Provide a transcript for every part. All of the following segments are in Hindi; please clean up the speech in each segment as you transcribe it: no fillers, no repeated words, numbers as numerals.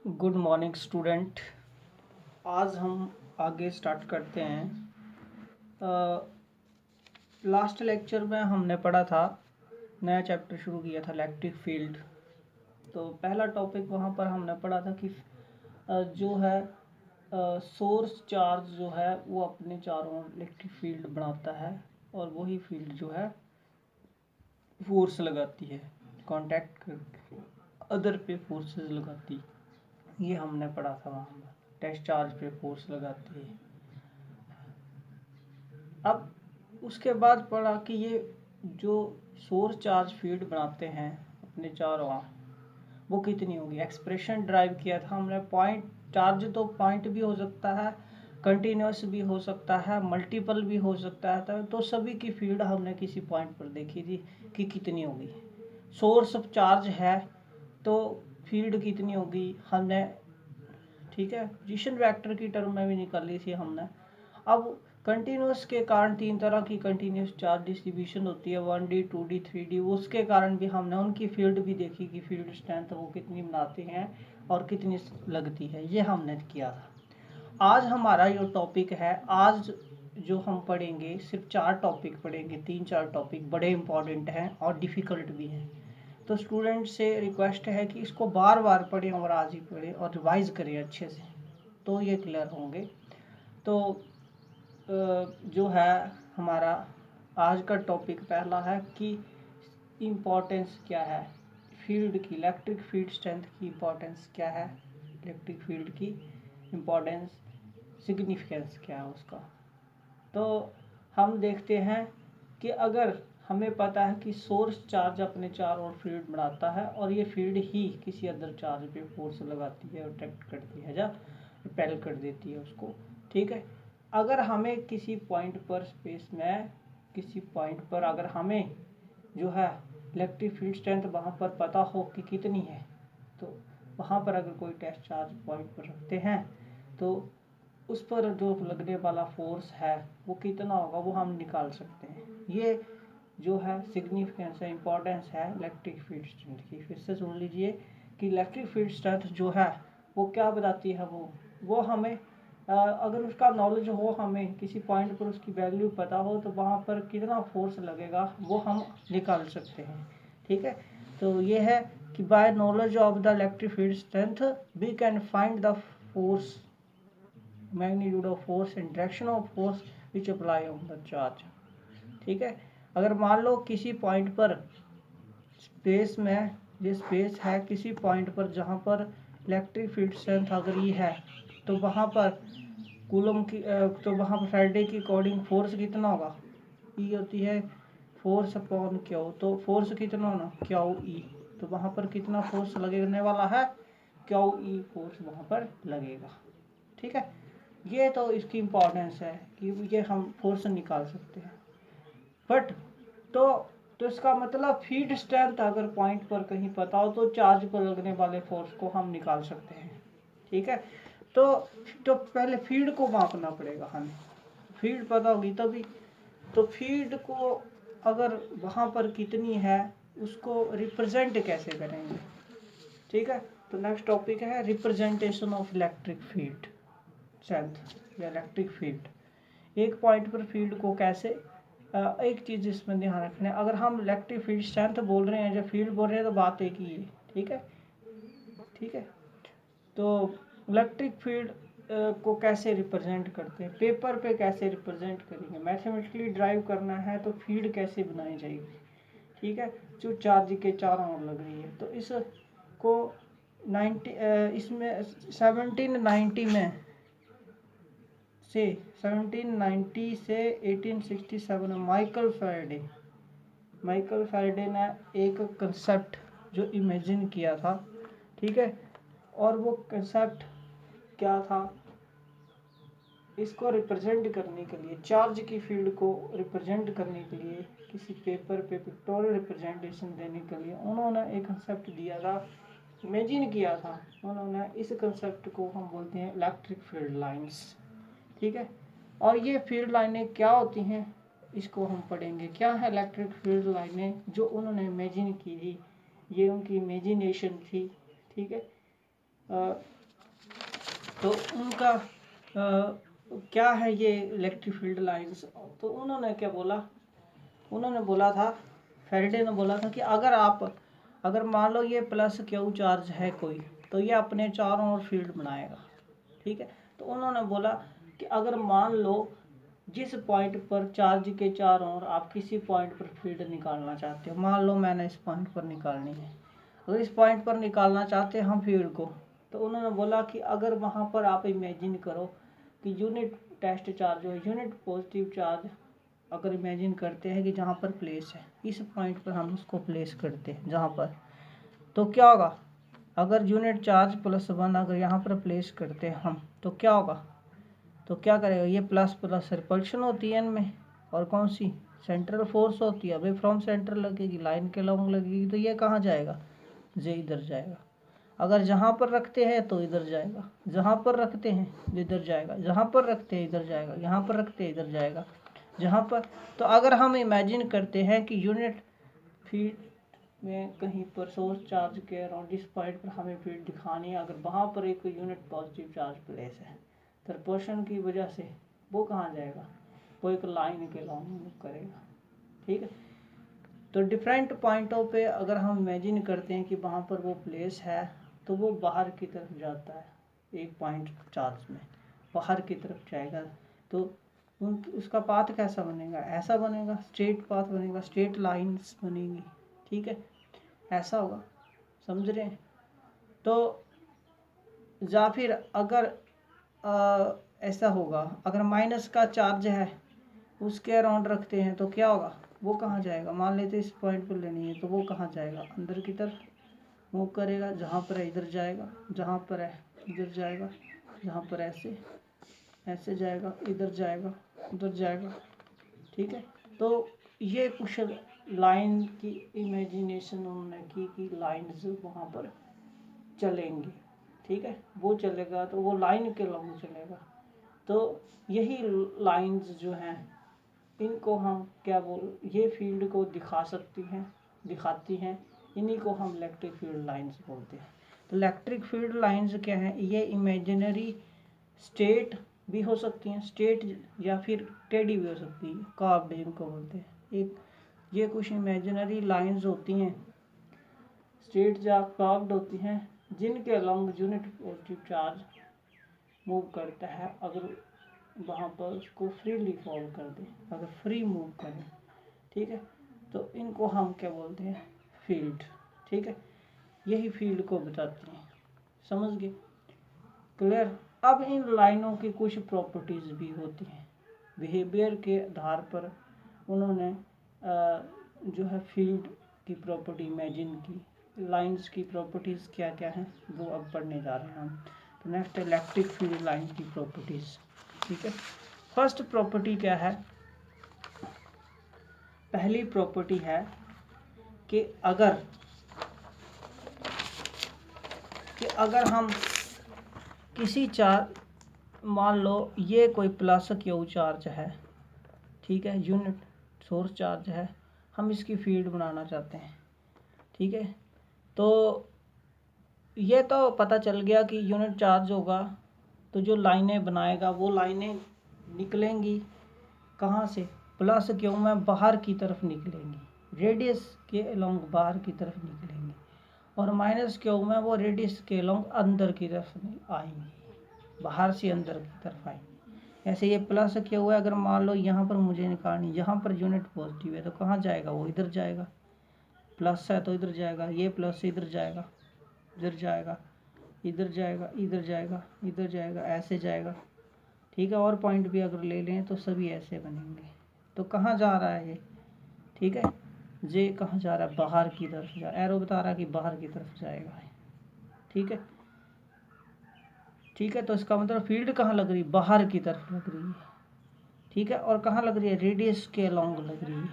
Good morning student. आज हम आगे स्टार्ट करते हैं। लास्ट लेक्चर में हमने पढ़ा था, नया चैप्टर शुरू किया था इलेक्ट्रिक फील्ड। तो पहला टॉपिक वहाँ पर हमने पढ़ा था कि जो है सोर्स चार्ज जो है वो अपने चारों ओर इलेक्ट्रिक फील्ड बनाता है और वही फील्ड जो है फोर्स लगाती है, कांटेक्ट करके अदर पे फोर्सेस लगाती। ये हमने पढ़ा था वहाँ पर, टेस्ट चार्ज पे फोर्स लगाती है। अब उसके बाद पढ़ा कि ये जो सोर्स चार्ज फील्ड बनाते हैं अपने चारों ओर, वो कितनी होगी। एक्सप्रेशन ड्राइव किया था हमने। पॉइंट चार्ज तो पॉइंट भी हो सकता है, कंटिन्यूस भी हो सकता है, मल्टीपल भी हो सकता है। तो सभी की फील्ड हमने किसी पॉइंट पर देखी थी कि कितनी होगी। सोर्स ऑफ चार्ज है तो फील्ड कितनी होगी हमने, ठीक है, पोजीशन वेक्टर की टर्म में भी निकाली थी हमने। अब कंटिन्यूस के कारण तीन तरह की कंटिन्यूस चार्ज डिस्ट्रीब्यूशन होती है, 1D 2D 3D। उसके कारण भी हमने उनकी फील्ड भी देखी कि फील्ड स्ट्रेंथ वो कितनी बनाते हैं और कितनी लगती है, ये हमने किया था। आज हमारा जो टॉपिक है, आज जो हम पढ़ेंगे सिर्फ 4 टॉपिक पढ़ेंगे। 3-4 टॉपिक बड़े इंपॉर्टेंट हैं और डिफ़िकल्ट भी हैं। तो स्टूडेंट से रिक्वेस्ट है कि इसको बार बार पढ़ें और आज ही पढ़ें और रिवाइज करें अच्छे से, तो ये क्लियर होंगे। तो जो है हमारा आज का टॉपिक पहला है कि इम्पोर्टेंस क्या है फील्ड की, इलेक्ट्रिक फील्ड स्ट्रेंथ की इम्पोर्टेंस क्या है, इलेक्ट्रिक फील्ड की इम्पोर्टेंस, सिग्निफिकेंस क्या है उसका। तो हम देखते हैं कि अगर हमें पता है कि सोर्स चार्ज अपने चारों ओर फील्ड बनाता है और ये फील्ड ही किसी अदर चार्ज पे फोर्स लगाती है, अट्रैक्ट करती है या रिपेल कर देती है उसको, ठीक है। अगर हमें किसी पॉइंट पर स्पेस में, किसी पॉइंट पर अगर हमें जो है इलेक्ट्रिक फील्ड स्ट्रेंथ वहाँ पर पता हो कि कितनी है, तो वहाँ पर अगर कोई टेस्ट चार्ज पॉइंट पर रखते हैं तो उस पर जो लगने वाला फोर्स है वो कितना होगा वो हम निकाल सकते हैं। ये जो है सिग्निफिकेंस है, इम्पोर्टेंस है इलेक्ट्रिक फील्ड स्ट्रेंथ की। फिर से सुन लीजिए कि इलेक्ट्रिक फील्ड स्ट्रेंथ जो है वो क्या बताती है, वो हमें अगर उसका नॉलेज हो, हमें किसी पॉइंट पर उसकी वैल्यू पता हो तो वहाँ पर कितना फोर्स लगेगा वो हम निकाल सकते हैं, ठीक है। तो ये है कि by knowledge of the electric field strength we can find the force, magnitude of force and direction of force which apply on the charge, ठीक है। अगर मान लो किसी पॉइंट पर स्पेस में, ये स्पेस है किसी पॉइंट पर जहाँ पर इलेक्ट्रिक फील्ड स्ट्रेंथ अगर ये है, तो वहाँ पर कूलम की तो वहाँ पर फैराडे की अकॉर्डिंग फोर्स कितना होगा, ई होती है फोर्स अपॉन क्यू। तो फोर्स कितना होना, क्यू ई। तो वहाँ पर कितना फोर्स लगने वाला है, क्यू ई फोर्स वहाँ पर लगेगा, ठीक है। ये तो इसकी इम्पोर्टेंस है कि ये हम फोर्स निकाल सकते हैं। बट तो इसका मतलब फील्ड स्ट्रेंथ अगर पॉइंट पर कहीं पता हो तो चार्ज पर लगने वाले फोर्स को हम निकाल सकते हैं, ठीक है। तो पहले फील्ड को मापना पड़ेगा हमें, फील्ड पता होगी तभी। तो फील्ड को अगर वहाँ पर कितनी है उसको रिप्रेजेंट कैसे करेंगे, ठीक है। तो नेक्स्ट टॉपिक है representation of electric field strength या इलेक्ट्रिक फील्ड। एक पॉइंट पर फील्ड को कैसे, एक चीज़ इसमें ध्यान रखना है, अगर हम इलेक्ट्रिक फील्ड स्ट्रेंथ बोल रहे हैं या फील्ड बोल रहे हैं तो बात एक ही है, ठीक है, ठीक है। तो इलेक्ट्रिक फील्ड को कैसे रिप्रेजेंट करते हैं, पेपर पे कैसे रिप्रेजेंट करेंगे, मैथमेटिकली ड्राइव करना है तो फील्ड कैसे बनाई जाएगी, ठीक है, जो चार्ज के चारों ओर लग रही है। तो इसको 1790 में से 1790 से 1867 में माइकल फैराडे ने एक कंसेप्ट जो इमेजिन किया था, ठीक है। और वो कंसेप्ट क्या था, इसको रिप्रेजेंट करने के लिए, चार्ज की फील्ड को रिप्रेजेंट करने के लिए, किसी पेपर पे पिक्टोरियल रिप्रेजेंटेशन देने के लिए उन्होंने एक कंसेप्ट दिया था, इमेजिन किया था उन्होंने। इस कंसेप्ट को हम बोलते हैं इलेक्ट्रिक फील्ड लाइंस, ठीक है। और ये फील्ड लाइनें क्या होती हैं इसको हम पढ़ेंगे। क्या है इलेक्ट्रिक फील्ड लाइनें जो उन्होंने इमेजिन की थी, ये उनकी इमेजिनेशन थी, ठीक है। तो उनका क्या है ये इलेक्ट्रिक फील्ड लाइंस। तो उन्होंने क्या बोला, उन्होंने बोला था, फैराडे ने बोला था कि अगर मान लो ये प्लस क्यू चार्ज है कोई, तो ये अपने चारों ओर फील्ड बनाएगा। ठीक है, तो उन्होंने बोला कि अगर मान लो जिस पॉइंट पर चार्ज के चारों ओर आप किसी पॉइंट पर फील्ड निकालना चाहते हो, मान लो मैंने इस पॉइंट पर निकालनी है, अगर इस पॉइंट पर निकालना चाहते हैं हम फील्ड को, तो उन्होंने बोला कि अगर वहाँ पर आप इमेजिन करो कि यूनिट टेस्ट चार्ज हो, यूनिट पॉजिटिव चार्ज अगर इमेजिन करते हैं कि जहाँ पर प्लेस है, इस पॉइंट पर हम उसको प्लेस करते हैं जहाँ पर, तो क्या होगा, अगर यूनिट चार्ज +1 अगर यहाँ पर प्लेस करते हैं हम, तो क्या होगा, तो क्या करेगा, ये प्लस प्लस रिपल्शन होती है इनमें, और कौन सी सेंट्रल फोर्स होती है, अबे फ्रॉम सेंटर लगेगी, लाइन के लॉन्ग लगेगी, तो ये कहाँ जाएगा, ये इधर जाएगा। अगर जहाँ पर रखते हैं तो इधर जाएगा, जहाँ पर रखते हैं इधर जाएगा, जहाँ पर रखते हैं इधर जाएगा, यहाँ पर रखते हैं इधर जाएगा, जहाँ पर। तो अगर हम इमेजिन करते हैं कि यूनिट फील्ड में कहीं पर सोर्स चार्ज के अराउंड जिस पॉइंट पर हमें फील्ड दिखानी है, अगर वहाँ पर एक यूनिट पॉजिटिव चार्ज प्लेस है, तो रिपल्शन की वजह से वो कहाँ जाएगा, वो एक लाइन के लॉन्ग मूव करेगा। ठीक है, तो डिफरेंट पॉइंटों पे अगर हम इमेजिन करते हैं कि वहाँ पर वो प्लेस है, तो वो बाहर की तरफ जाता है, एक पॉइंट चार्ज में बाहर की तरफ जाएगा। तो उसका पाथ कैसा बनेगा, ऐसा बनेगा, स्ट्रेट पाथ बनेगा, स्ट्रेट लाइंस बनेंगी। ठीक है, ऐसा होगा, समझ रहे हैं। तो या फिर अगर ऐसा होगा, अगर माइनस का चार्ज है उसके अराउंड रखते हैं, तो क्या होगा, वो कहाँ जाएगा, मान लेते इस पॉइंट पर लेनी है, तो वो कहाँ जाएगा, अंदर की तरफ मूव करेगा, जहाँ पर है इधर जाएगा, जहाँ पर है इधर जाएगा, जहाँ पर ऐसे ऐसे जाएगा, इधर जाएगा, उधर जाएगा। ठीक है, तो ये कुछ लाइन की इमेजिनेशन उन्होंने की कि लाइन्स वहाँ पर चलेंगी। ठीक है, वो चलेगा तो वो लाइन के लॉन्ग चलेगा। तो यही लाइंस जो हैं इनको हम क्या ये फील्ड को दिखाती हैं, इन्हीं को हम इलेक्ट्रिक फील्ड लाइंस बोलते हैं। तो इलेक्ट्रिक फील्ड लाइंस क्या है, ये इमेजिनरी स्टेट भी हो सकती हैं, स्टेट या फिर टेढ़ी भी हो सकती है, कर्व्ड इनको बोलते हैं। एक ये कुछ इमेजिनरी लाइंस होती हैं, स्ट्रेट या कर्व्ड होती हैं, जिनके along unit positive charge move करता है, अगर वहाँ पर उसको फ्रीली फॉल कर दे, अगर फ्री मूव करें। ठीक है, तो इनको हम क्या बोलते हैं, फील्ड। ठीक है, यही फील्ड को बताती हैं, समझ गए, क्लियर। अब इन लाइनों की कुछ प्रॉपर्टीज़ भी होती हैं, बिहेवियर के आधार पर उन्होंने जो है फील्ड की प्रॉपर्टी इमेजिन की। लाइंस की प्रॉपर्टीज़ क्या क्या हैं वो अब पढ़ने जा रहे हैं हम। तो नेक्स्ट, इलेक्ट्रिक फील्ड लाइन की प्रॉपर्टीज़। ठीक है, फर्स्ट प्रॉपर्टी क्या है, पहली प्रॉपर्टी है कि अगर हम किसी मान लो ये कोई प्लस क्यू चार्ज है, ठीक है, यूनिट सोर्स चार्ज है, हम इसकी फील्ड बनाना चाहते हैं। ठीक है, तो ये तो पता चल गया कि यूनिट चार्ज होगा तो जो लाइनें बनाएगा वो लाइनें निकलेंगी कहाँ से, प्लस क्यू में बाहर की तरफ निकलेंगी, रेडियस के अलोंग बाहर की तरफ निकलेंगी, और माइनस क्यू में वो रेडियस के अलोंग अंदर की तरफ आएंगी, बाहर से अंदर की तरफ आएंगी। ऐसे ये प्लस क्यू है, अगर मान लो यहाँ पर मुझे निकालनी, यहाँ पर यूनिट पॉजिटिव है तो कहाँ जाएगा, वो इधर जाएगा, प्लस है तो इधर जाएगा, ये प्लस इधर जाएगा, इधर जाएगा, इधर जाएगा, इधर जाएगा, इधर जाएगा, ऐसे जाएगा। ठीक है, और पॉइंट भी अगर ले लें तो सभी ऐसे बनेंगे। तो कहाँ जा रहा है ये, ठीक है, ये कहाँ जा रहा है, बाहर की तरफ जा, एरो बता रहा है कि बाहर की तरफ जाएगा। ठीक है, ठीक है, तो इसका मतलब फील्ड कहाँ लग रही है, बाहर की तरफ लग रही है। ठीक है, और कहाँ लग रही है, रेडियस के अलोंग लग रही है।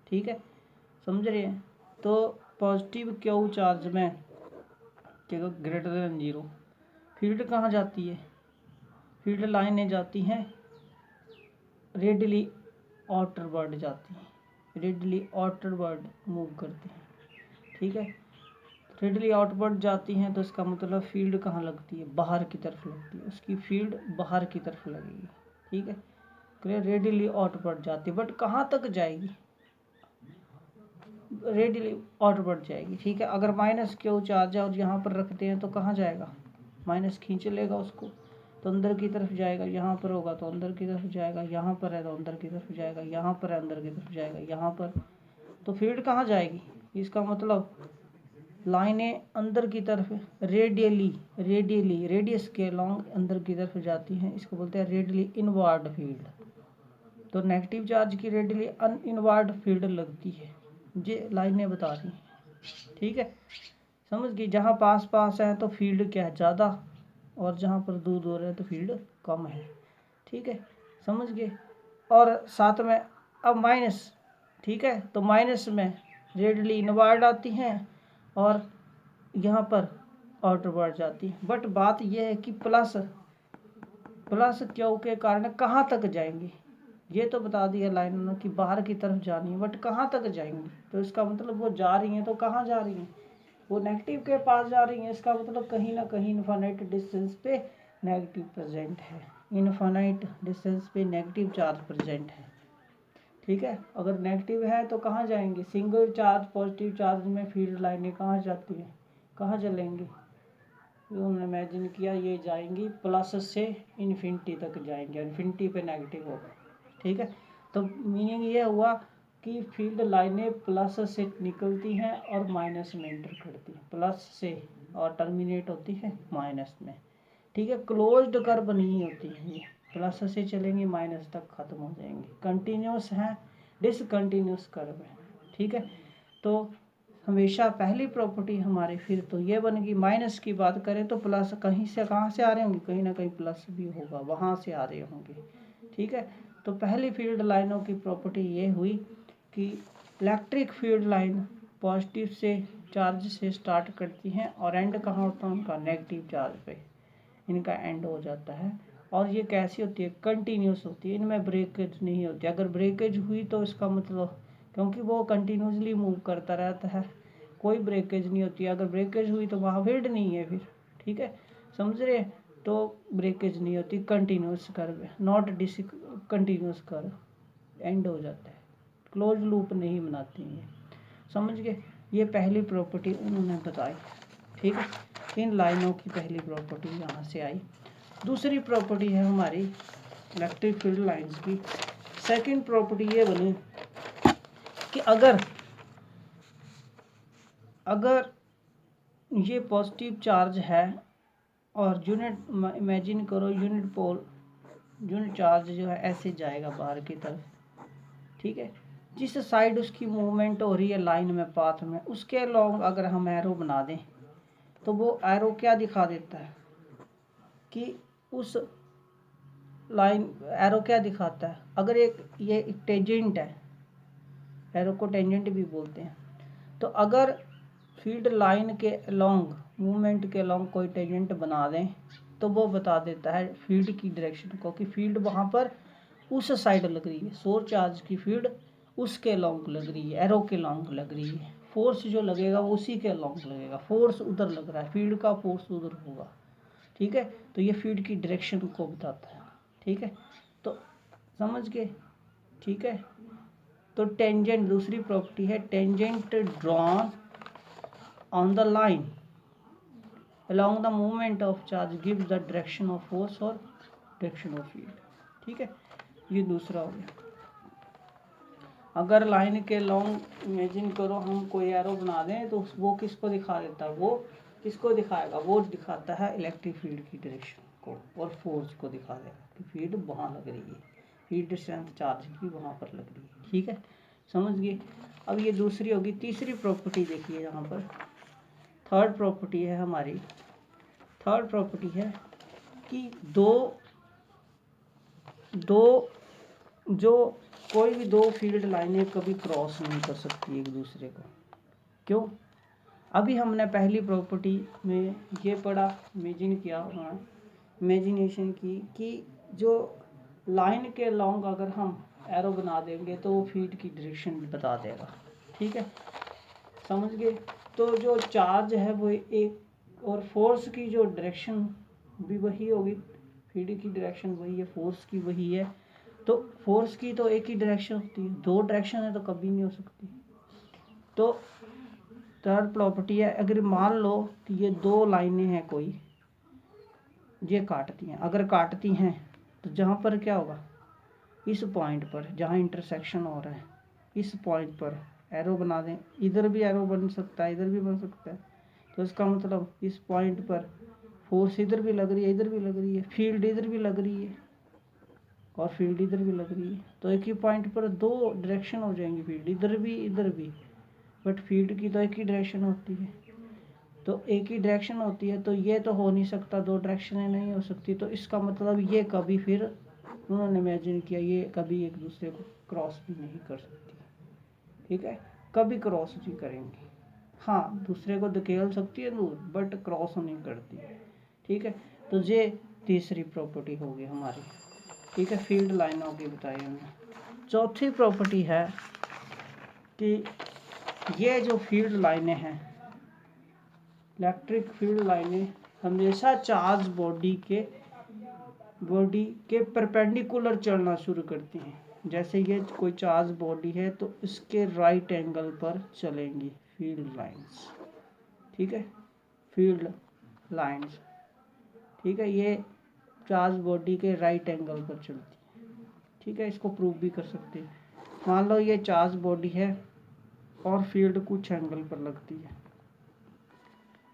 ठीक है, समझ रहे हैं। तो पॉजिटिव क्यू चार्ज में ठीक है ग्रेटर देन 0, फील्ड कहाँ जाती है, फील्ड लाइनें जाती हैं रेडियली आउटवर्ड जाती हैं, रेडियली आउटवर्ड मूव करती हैं। ठीक है, रेडियली आउटवर्ड जाती हैं तो इसका मतलब फील्ड कहाँ लगती है, बाहर की तरफ लगती है, उसकी फील्ड बाहर की तरफ लगेगी। ठीक है, क्लियर। रेडियली आउटवर्ड जाती है, बट कहाँ तक जाएगी, रेडियली आउटवर्ड जाएगी। ठीक है, अगर माइनस क्यू चार्ज है और यहाँ पर रखते हैं तो कहाँ जाएगा, माइनस खींच लेगा उसको तो अंदर की तरफ जाएगा, यहाँ पर होगा तो अंदर की तरफ जाएगा, यहाँ पर है तो अंदर की तरफ जाएगा, यहाँ पर है अंदर की तरफ जाएगा, यहाँ पर, तो फील्ड कहाँ जाएगी। इसका मतलब लाइनें अंदर की तरफ रेडियली रेडियस के लॉन्ग अंदर की तरफ जाती हैं, इसको बोलते हैं रेडियली इनवर्ड फील्ड। तो नेगेटिव चार्ज की रेडियली इनवर्ड फील्ड लगती है, ये लाइनें बता रही हैं। ठीक है, समझ गई। जहाँ पास पास है तो फील्ड क्या है, ज़्यादा, और जहाँ पर दूर दूर है तो फील्ड कम है। ठीक है, समझ गए। और साथ में अब माइनस, ठीक है, तो माइनस में रेडियली इनवर्ड आती हैं और यहाँ पर आउटवर्ड जाती है। बट बात यह है कि प्लस क्यू के कारण कहाँ तक जाएंगी, ये तो बता दिया लाइन ने कि बाहर की तरफ जानी है, बट कहाँ तक जाएंगी, तो इसका मतलब वो जा रही हैं तो कहाँ जा रही हैं, वो नेगेटिव के पास जा रही हैं। इसका मतलब कहीं ना कहीं इनफाइनाइट डिस्टेंस पे नेगेटिव प्रेजेंट है, इनफाइनाइट डिस्टेंस पे नेगेटिव चार्ज प्रेजेंट है। ठीक है, अगर नेगेटिव है तो कहाँ जाएंगे, सिंगल चार्ज पॉजिटिव चार्ज में फील्ड लाइनें कहाँ जाती हैं, कहाँ चलेंगी, उन्होंने इमेजिन किया ये जाएंगी प्लस से इन्फिनिटी तक जाएंगे, इन्फिनिटी पे नेगेटिव होगा। ठीक है, तो मीनिंग ये हुआ कि फील्ड लाइनें प्लस से निकलती हैं और माइनस में एंटर करती हैं, प्लस से और टर्मिनेट होती है माइनस में। ठीक है, क्लोज्ड कर्व नहीं होती है, ये प्लस से चलेंगे माइनस तक ख़त्म हो जाएंगे, कंटिन्यूस है, डिसकंटिन्यूस कर्व है। ठीक है, तो हमेशा पहली प्रॉपर्टी हमारी फिर तो ये बनेगी। माइनस की बात करें तो प्लस कहीं से कहाँ से आ रहे होंगे, कहीं ना कहीं प्लस भी होगा, वहाँ से आ रहे होंगे। ठीक है, तो पहली फील्ड लाइनों की प्रॉपर्टी ये हुई कि इलेक्ट्रिक फील्ड लाइन पॉजिटिव से चार्ज से स्टार्ट करती हैं और एंड कहाँ होता है उनका, नेगेटिव चार्ज पे इनका एंड हो जाता है। और ये कैसी होती है, कंटिन्यूस होती है, इनमें ब्रेकेज नहीं होती। अगर ब्रेकेज हुई तो इसका मतलब, क्योंकि वो कंटिन्यूसली मूव करता रहता है, कोई ब्रेकेज नहीं होती। अगर ब्रेकेज हुई तो वहाँ फील्ड नहीं है फिर। ठीक है, समझ रहे, तो ब्रेकेज नहीं होती, कंटिन्यूस कर्व है, नॉट कंटिन्यूस कर्व, एंड हो जाता है, क्लोज लूप नहीं बनाती हैं। समझ गए, ये पहली प्रॉपर्टी उन्होंने बताई। ठीक है, इन लाइनों की पहली प्रॉपर्टी यहाँ से आई। दूसरी प्रॉपर्टी है हमारी इलेक्ट्रिक फील्ड लाइंस की। सेकंड प्रॉपर्टी ये बनी कि अगर ये पॉजिटिव चार्ज है और यूनिट, इमेजिन करो यूनिट चार्ज जो है ऐसे जाएगा बाहर की तरफ। ठीक है, जिस साइड उसकी मूवमेंट हो रही है लाइन में, पाथ में, उसके अलोंग अगर हम एरो बना दें तो वो एरो क्या दिखा देता है कि उस लाइन, एरो क्या दिखाता है, अगर ये टेंजेंट है, एरो को टेंजेंट भी बोलते हैं, तो अगर फील्ड लाइन के अलोंग, मूवमेंट के अलोंग कोई टेंजेंट बना दें तो वो बता देता है फील्ड की डायरेक्शन को, कि फील्ड वहाँ पर उस साइड लग रही है, सोर्स चार्ज की फील्ड उसके अलोंग लग रही है, एरो के अलोंग लग रही है, फोर्स जो लगेगा वो उसी के अलोंग लगेगा, फोर्स उधर लग रहा है, फील्ड का फोर्स उधर होगा। ठीक है, तो ये फील्ड की डायरेक्शन को बताता है। ठीक है, तो समझ गए। ठीक है, तो टेंजेंट, दूसरी प्रॉपर्टी है tangent drawn on the line along the movement of charge gives the direction of force और direction of field। ठीक है, ये दूसरा हो गया। अगर लाइन के लॉन्ग इमेजिन करो हम कोई एरो बना दें तो वो किसको दिखा देता है, वो किसको दिखाएगा, वो दिखाता है इलेक्ट्रिक फील्ड की डायरेक्शन को और फोर्स को दिखा देगा कि फील्ड वहाँ लग रही है, फील्ड स्ट्रेंथ चार्ज की वहाँ पर लग रही है। ठीक है, समझ गए। अब ये दूसरी होगी। तीसरी प्रॉपर्टी देखिए यहाँ पर, थर्ड प्रॉपर्टी है हमारी, थर्ड प्रॉपर्टी है कि दो जो कोई भी दो फील्ड लाइनें कभी क्रॉस नहीं कर सकती एक दूसरे को। क्यों? अभी हमने पहली प्रॉपर्टी में ये पढ़ा, इमेजिन किया, इमेजिनेशन की कि जो लाइन के लॉन्ग अगर हम एरो बना देंगे तो वो फील्ड की डायरेक्शन भी बता देगा। ठीक है, समझ गए। तो जो चार्ज है वो एक, और फोर्स की जो डायरेक्शन भी वही होगी, फील्ड की डायरेक्शन वही है, फोर्स की वही है। तो फोर्स की तो एक ही डायरेक्शन होती है, दो डायरेक्शन है तो कभी नहीं हो सकती। तो थर्ड प्रॉपर्टी है, अगर मान लो कि ये दो लाइनें हैं कोई, ये काटती हैं, अगर काटती हैं तो जहाँ पर क्या होगा, इस पॉइंट पर जहाँ इंटरसेक्शन हो रहा है, इस पॉइंट पर एरो बना दें। इधर भी एरो बन सकता है, इधर भी बन सकता है। तो इसका मतलब इस पॉइंट पर फोर्स इधर भी लग रही है, इधर भी लग रही है, फील्ड इधर भी लग रही है और फील्ड इधर भी लग रही है। तो एक ही पॉइंट पर दो डायरेक्शन हो जाएंगी, फील्ड इधर भी इधर भी, बट फील्ड की तो एक ही डायरेक्शन होती है। तो एक ही डायरेक्शन होती है, तो ये तो हो नहीं सकता, दो डायरेक्शनें नहीं हो सकती। तो इसका मतलब ये कभी, फिर उन्होंने इमेजिन किया, ये कभी एक दूसरे को क्रॉस भी नहीं कर सकती। ठीक है, कभी क्रॉस नहीं करेंगी। हाँ, दूसरे को धकेल सकती है दूर, बट क्रॉस नहीं करती। ठीक है, तो ये तीसरी प्रॉपर्टी होगी हमारी। ठीक है, फील्ड लाइनों की बताई हमने। चौथी प्रॉपर्टी है कि ये जो फील्ड लाइनें हैं, इलेक्ट्रिक फील्ड लाइनें हमेशा चार्ज बॉडी के परपेंडिकुलर चलना शुरू करती हैं। जैसे ये कोई चार्ज बॉडी है तो इसके राइट एंगल पर चलेंगी फील्ड लाइंस। ठीक है, फील्ड लाइंस, ठीक है, ये चार्ज बॉडी के राइट एंगल पर चलती है। ठीक है, इसको प्रूव भी कर सकते हैं। मान लो ये चार्ज बॉडी है और फील्ड कुछ एंगल पर लगती है।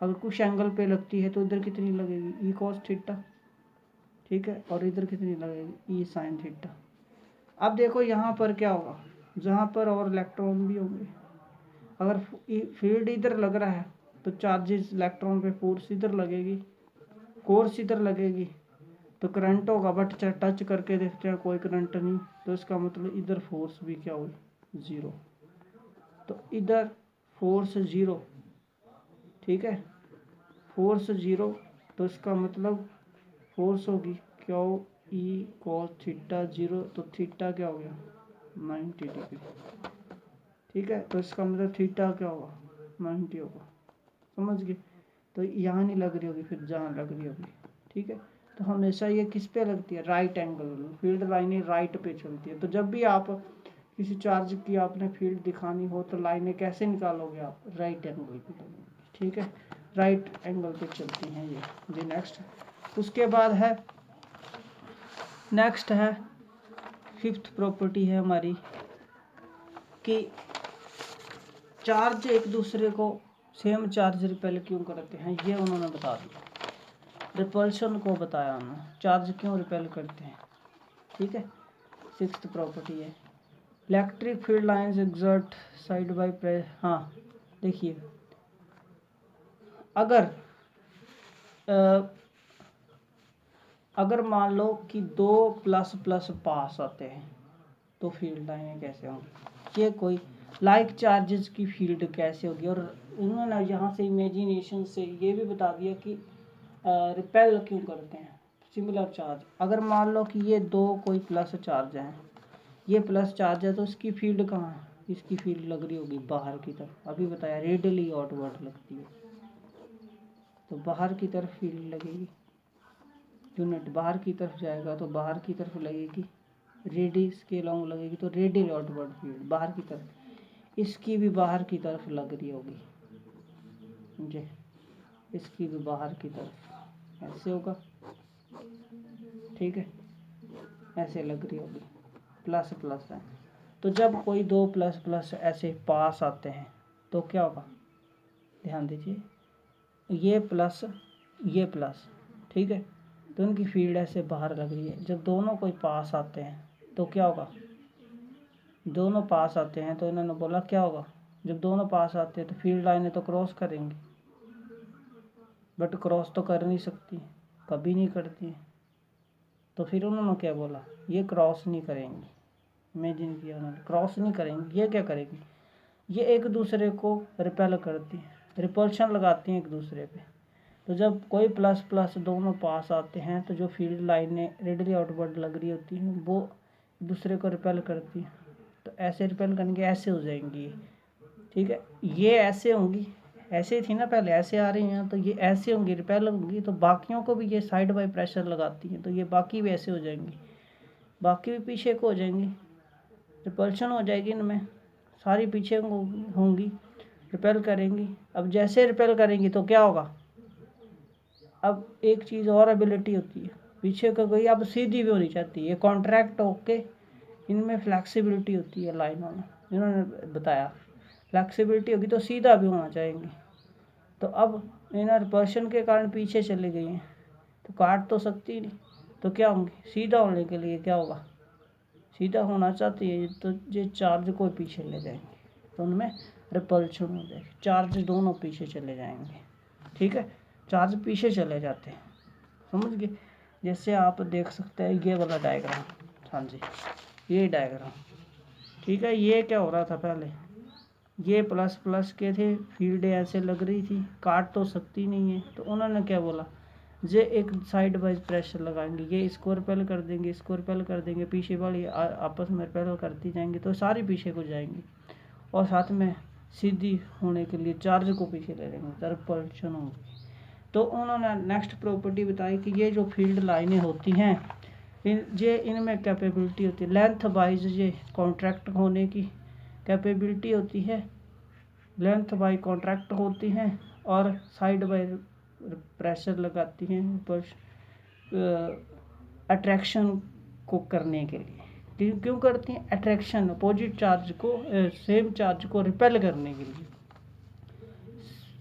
अगर कुछ एंगल पे लगती है तो इधर कितनी लगेगी, ई कॉस थीटा। ठीक है, और इधर कितनी लगेगी, ई साइन थीटा। अब देखो यहाँ पर क्या होगा, जहाँ पर और इलेक्ट्रॉन भी होंगे। अगर फील्ड इधर लग रहा है तो चार्जेस इलेक्ट्रॉन पे फोर्स इधर लगेगी, कोर्स इधर लगेगी, तो करंट होगा। बट टच करके देखते हैं, कोई करंट नहीं, तो इसका मतलब इधर फोर्स भी क्या हुई, ज़ीरो। तो इधर फोर्स ज़ीरो। ठीक है, फोर्स ज़ीरो, तो इसका मतलब फोर्स होगी क्यों, ई कॉस थीटा ज़ीरो, तो थीटा क्या हो गया, 90 डिग्री। ठीक है, तो इसका मतलब थीटा क्या होगा, 90 होगा। समझ गए। तो यहाँ नहीं लग रही होगी, फिर जहाँ लग रही होगी। ठीक है, तो हमेशा ये किस पे लगती है, राइट एंगल। फील्ड लाइनें राइट पे चलती है। तो जब भी आप किसी चार्ज की आपने फील्ड दिखानी हो तो लाइनें कैसे निकालोगे आप, राइट एंगल पे लगेंगी। ठीक है, राइट एंगल पे चलती हैं ये नेक्स्ट। उसके बाद है, नेक्स्ट है फिफ्थ प्रॉपर्टी है हमारी कि चार्ज एक दूसरे को, सेम चार्ज रिपेल क्यों करते हैं, ये उन्होंने बता दिया। रिपल्शन को बताया उन्होंने, चार्ज क्यों रिपेल करते हैं। ठीक है, सिक्स्थ प्रॉपर्टी है electric field lines exert side by press. हाँ देखिए, अगर मान लो कि दो प्लस प्लस पास आते हैं तो फील्ड लाइनें कैसे होंगी, ये कोई लाइक चार्जेस की फील्ड कैसे होगी। और उन्होंने यहाँ से इमेजिनेशन से ये भी बता दिया कि रिपेल क्यों करते हैं सिमिलर चार्ज। अगर मान लो कि ये दो कोई प्लस चार्ज हैं, ये प्लस चार्ज है, तो इसकी फील्ड कहाँ है, इसकी फील्ड लग रही होगी बाहर की तरफ। अभी बताया रेडियली आउटवर्ड लगती है, तो बाहर की तरफ फील्ड लगेगी। यूनिट बाहर की तरफ जाएगा तो बाहर की तरफ लगेगी, रेडियस के लॉन्ग लगेगी तो रेडियल आउटवर्ड फील्ड बाहर की तरफ। इसकी भी बाहर की तरफ लग रही होगी, समझे, इसकी भी बाहर की तरफ ऐसे होगा। ठीक है, ऐसे लग रही होगी, प्लस प्लस है। तो जब कोई दो प्लस प्लस ऐसे पास आते हैं तो क्या होगा, ध्यान दीजिए, ये प्लस ये प्लस। ठीक है, तो उनकी फील्ड ऐसे बाहर लग रही है। जब दोनों कोई पास आते हैं तो क्या होगा, दोनों पास आते हैं तो इन्होंने बोला क्या होगा, जब दोनों पास आते हैं तो फील्ड लाइनें तो क्रॉस करेंगी, बट क्रॉस तो कर नहीं सकती, कभी नहीं करती। तो फिर उन्होंने क्या बोला, ये क्रॉस नहीं करेंगी। इमेजिन किया उन्होंने, क्रॉस नहीं करेंगी। ये क्या करेगी, ये एक दूसरे को रिपेल करती हैं, रिपल्शन लगाती हैं एक दूसरे पे। तो जब कोई प्लस प्लस दोनों पास आते हैं तो जो फील्ड लाइनें रेडियली आउटवर्ड लग रही होती हैं वो दूसरे को रिपेल करती हैं। तो ऐसे रिपेल करने के ऐसे हो जाएंगी। ठीक है, ये ऐसे होंगी, ऐसे थी ना पहले, ऐसे आ रही हैं तो ये ऐसे होंगी, रिपेल होंगी, तो बाकियों को भी ये साइड बाय प्रेशर लगाती हैं, तो ये बाकी भी ऐसे हो जाएंगी, बाकी भी पीछे को हो जाएंगी, रिपल्शन हो जाएगी इनमें, सारी पीछे होंगी, रिपेल करेंगी। अब जैसे रिपेल करेंगी तो क्या होगा, अब एक चीज़ और एबिलिटी होती है, पीछे को गई अब सीधी भी होनी चाहती है, ये कॉन्ट्रैक्ट होके इनमें फ्लैक्सिबिलिटी होती है, लाइनों में इन्होंने बताया फ्लैक्सिबिलिटी होगी तो सीधा भी होना चाहेंगे। तो अब इन्हें रिपल्शन के कारण पीछे चले गई हैं तो काट तो सकती नहीं, तो क्या होंगी, सीधा होने के लिए क्या होगा, सीधा होना चाहती है तो ये चार्ज को पीछे ले जाएंगे, तो उनमें रिपल्शन हो जाएगी, चार्ज दोनों पीछे चले जाएंगे। ठीक है, चार्ज पीछे चले जाते हैं, समझ गए। जैसे आप देख सकते हैं ये वाला डायग्राम, हाँ जी ये डायग्राम, ठीक है। ये क्या हो रहा था पहले, ये प्लस प्लस के थे, फील्ड ऐसे लग रही थी, काट तो सकती नहीं है, तो उन्होंने क्या बोला, ये एक साइड वाइज प्रेशर लगाएंगे, ये इसको रिपेल कर देंगे, इसको रिपेल कर देंगे, पीछे वाली आपस में रिपेल करती जाएंगी तो सारी पीछे को जाएंगी, और साथ में सीधी होने के लिए चार्ज को पीछे ले लेंगे, रिपल्शन होगी। तो उन्होंने नेक्स्ट प्रॉपर्टी बताई कि ये जो फील्ड लाइनें होती हैं इनमें कैपेबिलिटी होती है, लेंथ वाइज ये कॉन्ट्रैक्ट होने की कैपेबिलिटी होती है, लेंथ बाई कॉन्ट्रैक्ट होती हैं, और साइड बाई प्रेशर लगाती हैं अट्रैक्शन को करने के लिए। क्यों करती हैं, अट्रैक्शन, अपोजिट चार्ज को सेम चार्ज को रिपेल करने के लिए,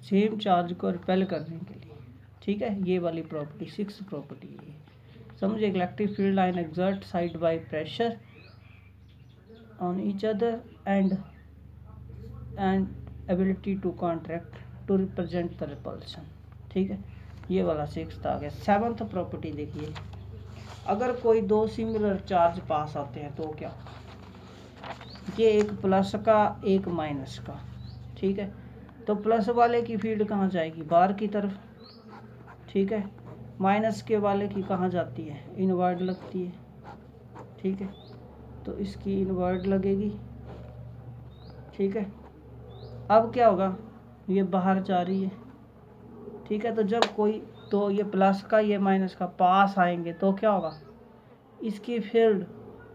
सेम चार्ज को रिपेल करने के लिए। ठीक है, ये वाली प्रॉपर्टी 6 प्रॉपर्टी है, समझे। Electric field line exert side by pressure on each other and ability to contract to represent the repulsion. ठीक है, ये वाला 6 आ गया। 7th प्रॉपर्टी देखिए, अगर कोई दो सिमिलर चार्ज पास आते हैं तो क्या, ये एक प्लस का एक माइनस का, ठीक है, तो प्लस वाले की फील्ड कहाँ जाएगी, बाहर की तरफ, ठीक है, माइनस के वाले की कहाँ जाती है, इनवर्ड लगती है, ठीक है, तो इसकी इनवर्ड लगेगी, ठीक है। अब क्या होगा, ये बाहर जा रही है, ठीक है, तो जब कोई तो ये प्लस का ये माइनस का पास आएंगे तो क्या होगा, इसकी फील्ड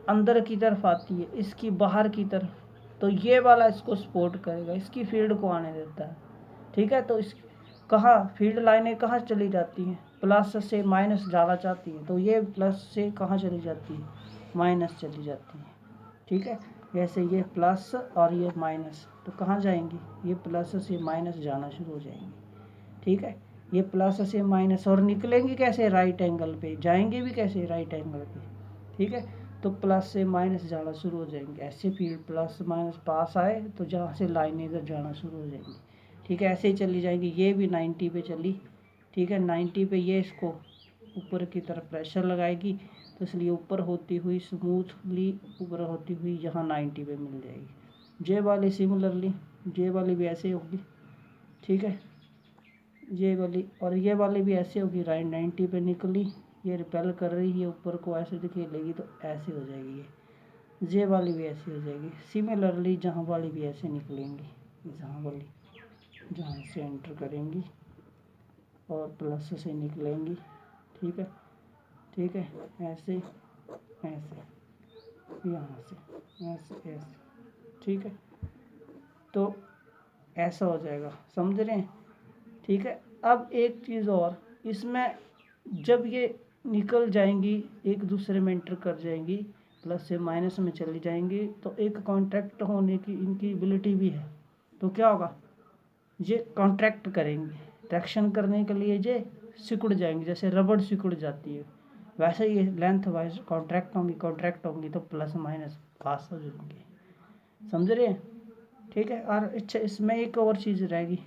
अंदर की तरफ आती है, इसकी बाहर की तरफ, तो ये वाला इसको सपोर्ट करेगा, इसकी फील्ड को आने देता है, ठीक है। तो इस कहाँ फील्ड लाइनें कहाँ चली जाती हैं, प्लस से माइनस जाना चाहती हैं, तो ये प्लस से कहाँ चली जाती है, माइनस चली जाती है, ठीक है। जैसे ये प्लस और ये माइनस, तो कहाँ जाएंगी, ये प्लस से माइनस जाना शुरू हो जाएंगी, ठीक है। ये प्लस से माइनस, और निकलेंगी कैसे, राइट एंगल पे जाएंगे भी कैसे, राइट एंगल पे, ठीक है। तो प्लस से माइनस जाना शुरू हो जाएंगे, ऐसे फील्ड प्लस माइनस पास आए तो जहाँ से लाइन इधर जाना शुरू हो जाएंगी, ठीक है, ऐसे ही चली जाएंगी। ये भी 90 पे चली, ठीक है, 90 पे ये इसको ऊपर की तरफ प्रेशर लगाएगी, तो इसलिए ऊपर होती हुई स्मूथली ऊपर होती हुई यहाँ 90 पे मिल जाएगी। जे वाली सिमिलरली, जे वाली भी ऐसे होगी, ठीक है, ये वाली और ये वाली भी ऐसे होगी, राइट 90 पे निकली, ये रिपेल कर रही है, ऊपर को ऐसे दिखेगी तो ऐसे हो जाएगी, ये जे वाली भी ऐसी हो जाएगी। सिमिलरली जहाँ वाली भी ऐसे निकलेंगी, जहाँ वाली जहाँ से एंटर करेंगी और प्लस से निकलेंगी, ठीक है, ठीक है, ऐसे ऐसे यहाँ से ऐसे ऐसे, ठीक है, तो ऐसा हो जाएगा, समझ रहे हैं, ठीक है। अब एक चीज़ और, इसमें जब ये निकल जाएंगी एक दूसरे में एंटर कर जाएंगी, प्लस से माइनस में चली जाएंगी, तो एक कॉन्ट्रैक्ट होने की इनकी एबिलिटी भी है, तो क्या होगा, ये कॉन्ट्रैक्ट करेंगे, ट्रैक्शन करने के लिए ये सिकुड़ जाएंगे, जैसे रबड़ सिकुड़ जाती है वैसे ये लेंथ वाइज कॉन्ट्रैक्ट होंगी तो प्लस माइनस पास हो जाएंगे, समझ रहे हैं, ठीक है। और अच्छा इसमें एक और चीज़ रहेगी,